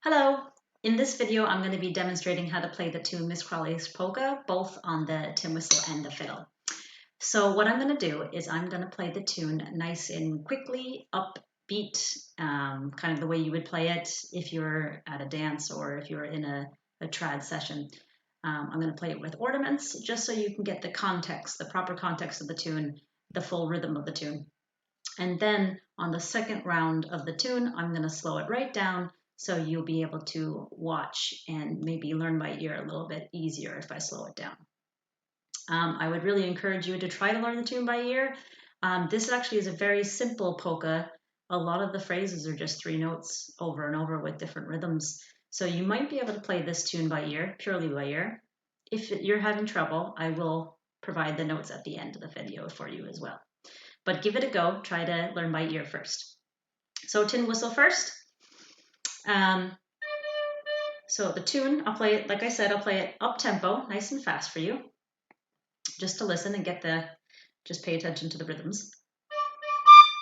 Hello! In this video, I'm going to be demonstrating how to play the tune Miss Crowley's Polka, both on the tin whistle and the fiddle. So what I'm going to do is I'm going to play the tune nice and quickly, upbeat, kind of the way you would play it if you're at a dance or if you're in a trad session. I'm going to play it with ornaments just so you can get the context, the proper context of the tune, the full rhythm of the tune. And then on the second round of the tune, I'm going to slow it right down so you'll be able to watch and maybe learn by ear a little bit easier if I slow it down. I would really encourage you to try to learn the tune by ear. This actually is a very simple polka. A lot of the phrases are just 3 notes over and over with different rhythms. So you might be able to play this tune by ear, purely by ear. If you're having trouble, I will provide the notes at the end of the video for you as well. But give it a go. Try to learn by ear first. So tin whistle first. So the tune, I'll play it, like I said, I'll play it up tempo, nice and fast for you, just to listen and just pay attention to the rhythms.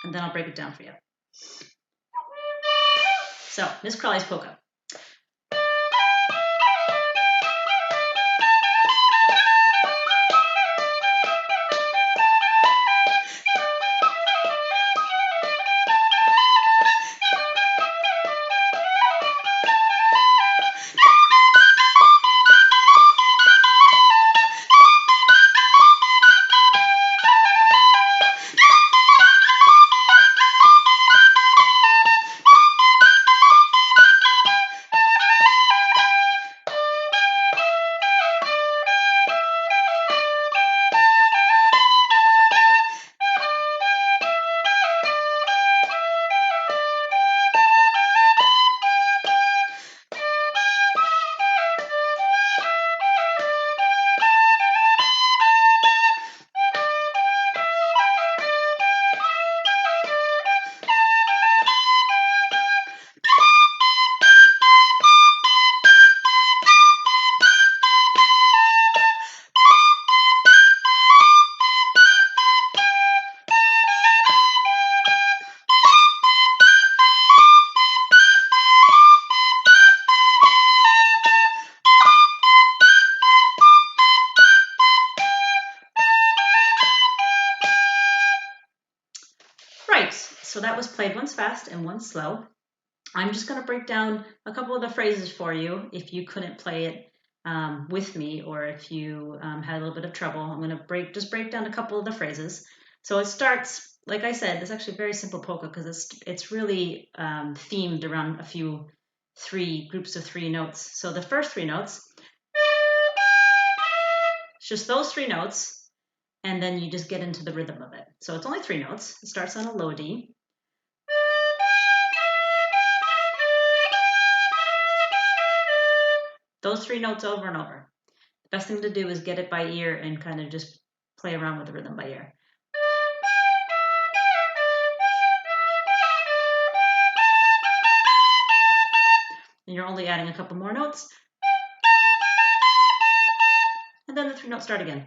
And then I'll break it down for you. So, Miss Crowley's Polka. Right, so that was played once fast and once slow. I'm just going to break down a couple of the phrases for you if you couldn't play it with me, or if you had a little bit of trouble. I'm going to just break down a couple of the phrases. So it starts, like I said, it's actually a very simple polka because it's really themed around three groups of 3 notes. So the first 3 notes, it's just those 3 notes, and then you just get into the rhythm of it. So it's only 3 notes. It starts on a low D. Those 3 notes over and over. The best thing to do is get it by ear and kind of just play around with the rhythm by ear. And you're only adding a couple more notes. And then the 3 notes start again.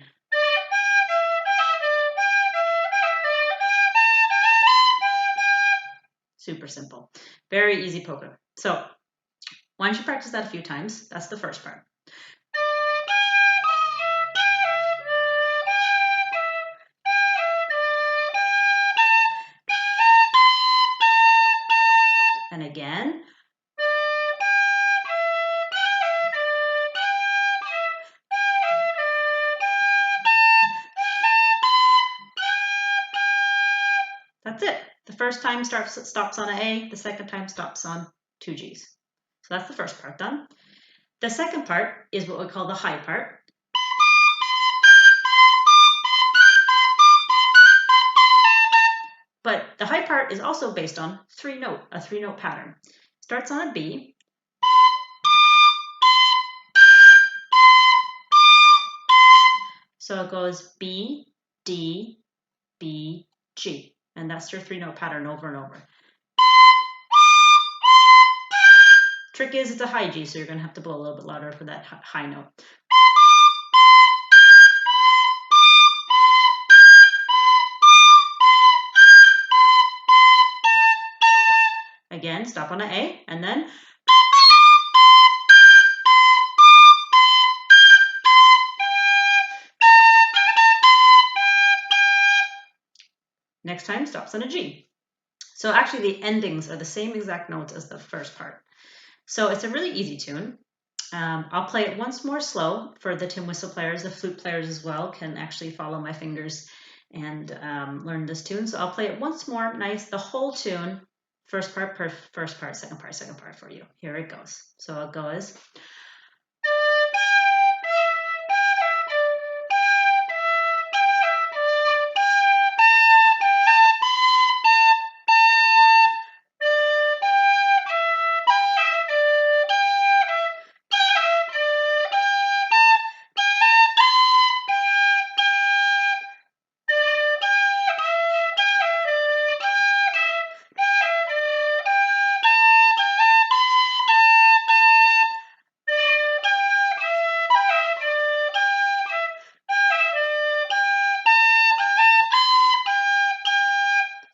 Super simple. Very easy polka. So why don't you practice that a few times? That's the first part. And again. That's it. The first time stops on an A, the second time stops on 2 Gs. So that's the first part done. The second part is what we call the high part. But the high part is also based on a 3-note pattern. Starts on a B. So it goes B, D, B, G. And that's your 3-note pattern over and over. Trick is it's a high G, so you're going to have to blow a little bit louder for that high note. Again, stop on an A, and then next time stops on a G. So actually the endings are the same exact notes as the first part. So it's a really easy tune. I'll play it once more slow for the tin whistle players. The flute players as well can actually follow my fingers and learn this tune. So I'll play it once more, nice, the whole tune, first part, second part for you. Here it goes. So it goes.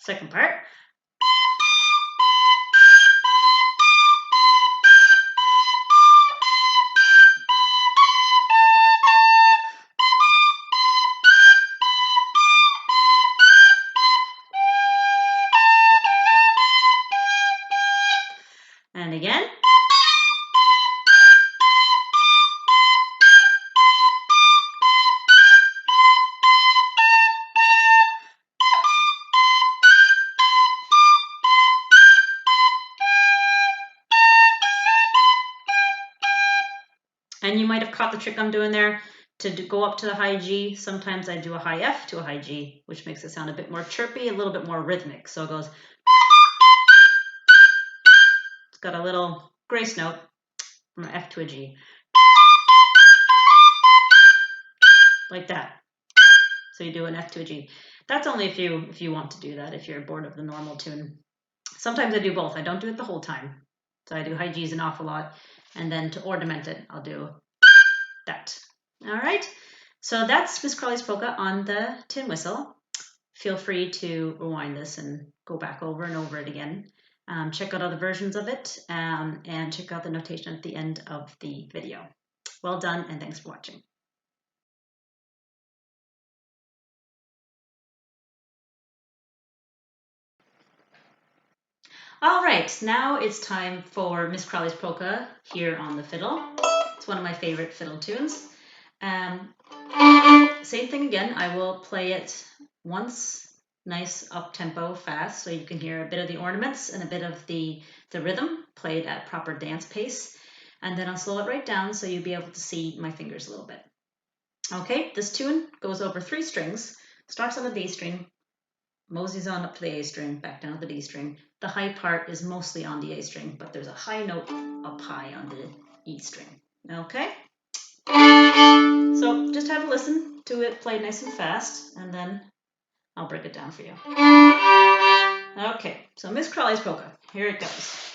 Second part. And again. And you might have caught the trick I'm doing there. To go up to the high G, sometimes I do a high F to a high G, which makes it sound a bit more chirpy, a little bit more rhythmic. So it goes, it's got a little grace note from an F to a G. Like that. So you do an F to a G. That's only if you want to do that, if you're bored of the normal tune. Sometimes I do both. I don't do it the whole time. So I do high Gs an awful lot. And then to ornament it, I'll do that. All right. So that's Miss Crowley's polka on the tin whistle. Feel free to rewind this and go back over and over it again. Check out other versions of it and check out the notation at the end of the video. Well done, and thanks for watching. All right, now it's time for Miss Crowley's polka here on the fiddle. It's one of my favorite fiddle tunes. Same thing again, I will play it once, nice up-tempo, fast, so you can hear a bit of the ornaments and a bit of the rhythm played at proper dance pace. And then I'll slow it right down so you'll be able to see my fingers a little bit. Okay, this tune goes over 3 strings, starts on the D string, moseys on up to the A string, back down to the D string. The high part is mostly on the A string, but there's a high note up high on the E string. Okay? So just have a listen to it play nice and fast, and then I'll break it down for you. Okay, so Miss Crowley's polka. Here it goes.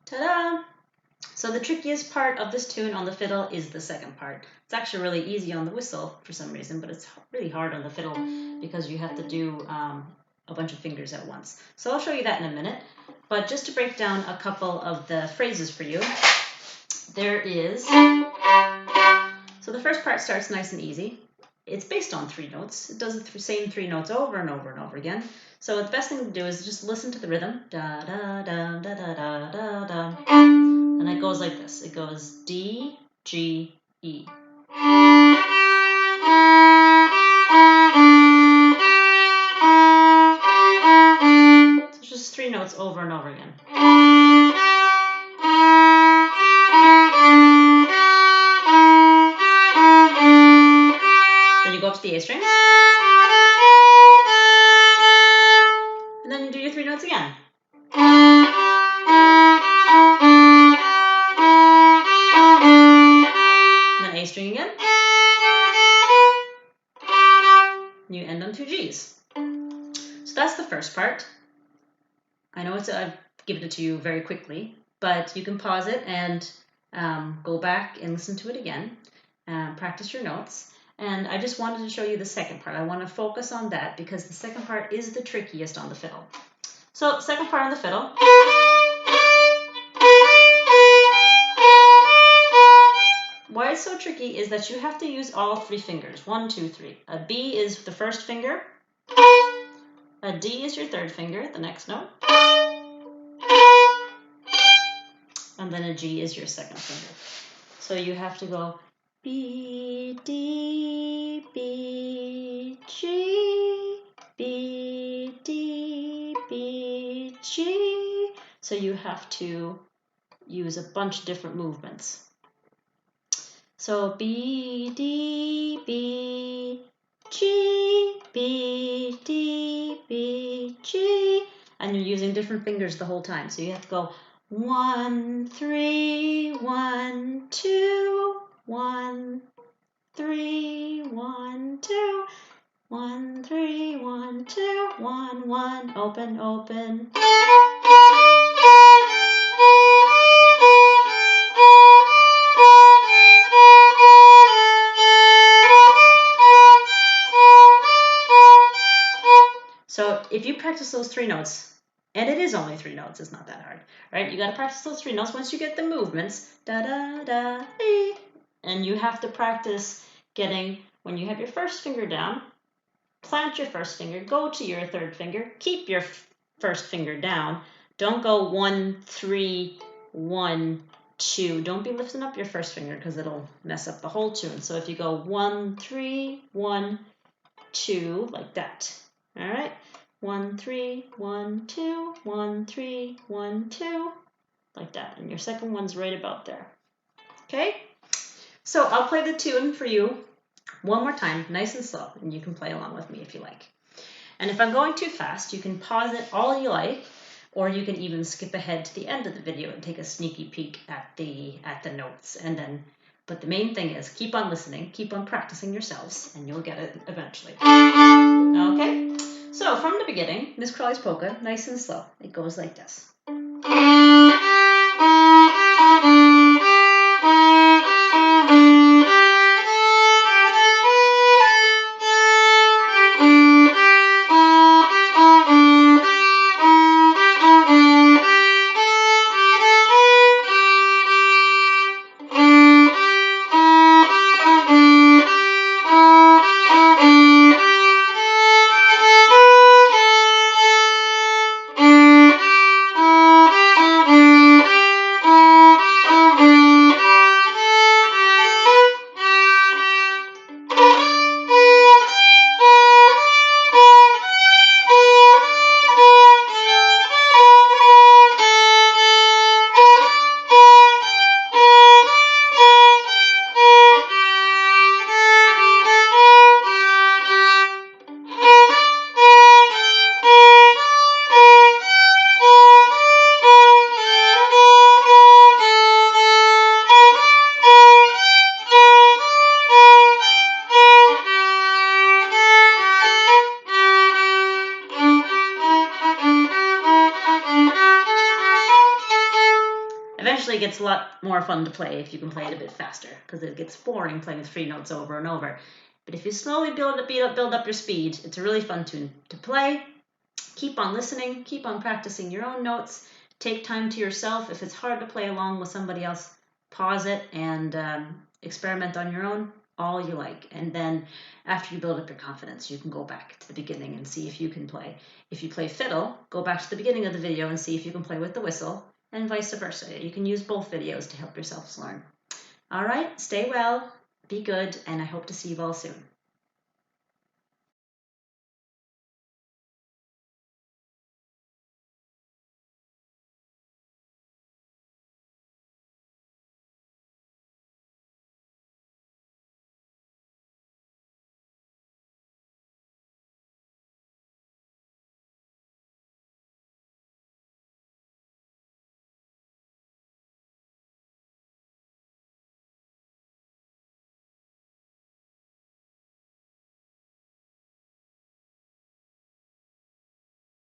Ta-da! So the trickiest part of this tune on the fiddle is the second part. It's actually really easy on the whistle for some reason, but it's really hard on the fiddle because you have to do a bunch of fingers at once. So I'll show you that in a minute. But just to break down a couple of the phrases for you, there is... So the first part starts nice and easy. It's based on 3 notes. It does the same 3 notes over and over and over again. So the best thing to do is just listen to the rhythm. Da da da da da da da da. And it goes like this. It goes D, G, E. So it's just 3 notes over and over again. Then you go up to the A string. And then you do your 3 notes again. And then A string again. You end on 2 Gs. So that's the first part. I know I've given it to you very quickly, but you can pause it and go back and listen to it again. Practice your notes. And I just wanted to show you the second part. I want to focus on that because the second part is the trickiest on the fiddle. So second part on the fiddle. Why it's so tricky is that you have to use all 3 fingers. 1, 2, 3. A B is the first finger. A D is your third finger, the next note. And then a G is your second finger. So you have to go B, D, B, G, B, D, B, G. So you have to use a bunch of different movements. So B, D, B, G, B, D, B, G. And you're using different fingers the whole time. So you have to go 1, 3, 1, 2, 1, 3, 1, 2, 1, 3, 1, 2, 1, 1, open, open. So if you practice those 3 notes, and it is only 3 notes, it's not that hard, right? You got to practice those 3 notes. Once you get the movements, da da da, dee, and you have to practice getting, when you have your first finger down, plant your first finger, go to your third finger, keep your first finger down. Don't go 1, 3, 1, 2. Don't be lifting up your first finger because it'll mess up the whole tune. So if you go 1, 3, 1, 2, like that. All right, 1, 3, 1, 2, 1, 3, 1, 2, like that. And your second one's right about there. Okay, so I'll play the tune for you one more time, nice and slow, and you can play along with me if you like. And if I'm going too fast, you can pause it all you like, or you can even skip ahead to the end of the video and take a sneaky peek at the notes. And then, but the main thing is keep on listening, keep on practicing yourselves, and you'll get it eventually. Okay, so from the beginning, Miss Crowley's Polka, nice and slow. It goes like this. eventually gets a lot more fun to play if you can play it a bit faster, because it gets boring playing 3 notes over and over. But if you slowly build up your speed, it's a really fun tune to play. Keep on listening, keep on practicing your own notes. Take time to yourself. If it's hard to play along with somebody else, pause it and experiment on your own, all you like. And then after you build up your confidence, you can go back to the beginning and see if you can play. If you play fiddle, go back to the beginning of the video and see if you can play with the whistle, and vice versa. You can use both videos to help yourselves learn. All right, stay well, be good, and I hope to see you all soon.